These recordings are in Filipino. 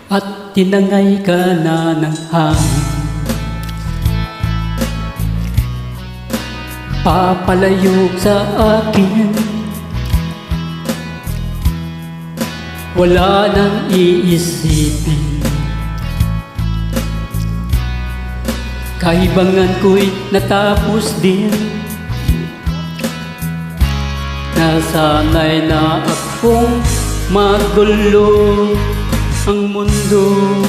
at tinangay ka na ng hangin. Papalayo sa akin, wala nang iisipin. Kahibangan ko'y natapos din. Nasanay na akong magulo ang mundo.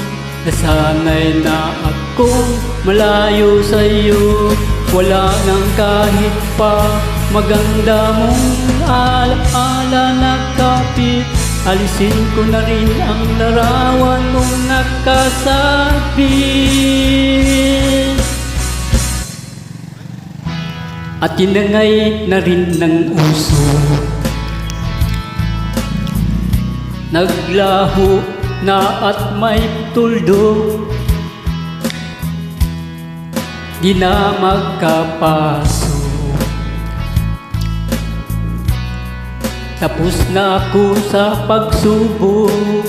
Nasanay na akong malayo sa'yo. Wala nang kahit pa maganda mong alaala na kapit. Alisin ko na rin ang larawan mong nakasabit. At tinangay na rin ng uso. Naglaho na at may tuldo. Di na magkapaso. Tapos na ako sa pagsubok.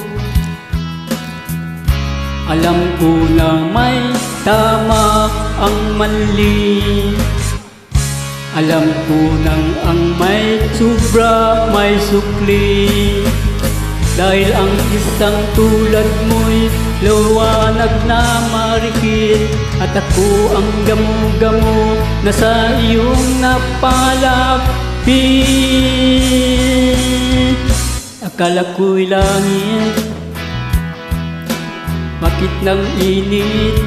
Alam ko na may tama ang mali. Alam ko nang ang may sobra may sukli. Dahil ang isang tulad mo'y liwanag na marikit. At ako ang gamo-gamo na sa iyong napalapit. Akala ko'y langit, bakit nang init?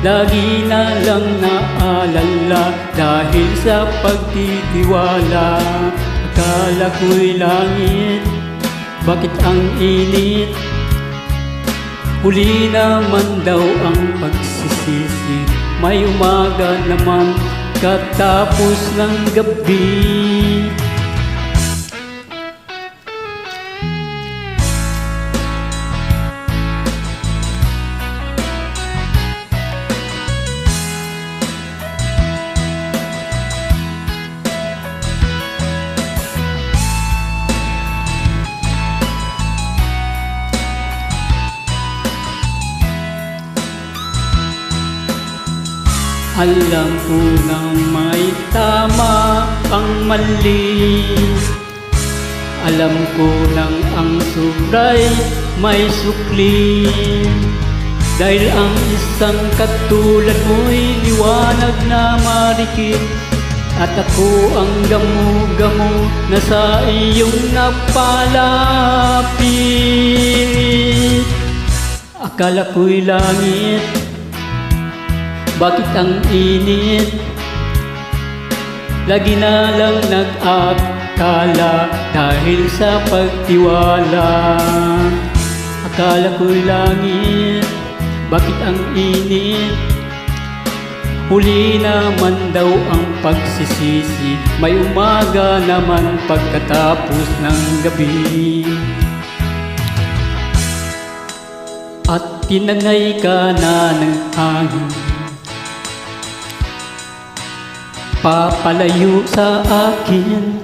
Lagi na lang naalala dahil sa pagtitiwala. Akala ko'y langit, bakit ang init? Huli naman daw ang pagsisisi. May umaga naman katapos ng gabi. Alam ko nang may tama ang mali. Alam ko nang ang sobray may sukli. Dahil ang isang katulad mo'y liwanag na marikit. At ako ang gamo-gamo na sa iyong napalapit. Akala ko'y langit, bakit ang init? Lagi na lang nag-akala dahil sa pagtiwala. Akala ko'y langit, bakit ang init? Huli naman daw ang pagsisisi. May umaga naman pagkatapos ng gabi. At tinangay ka na ng hangin, papalayo sa akin.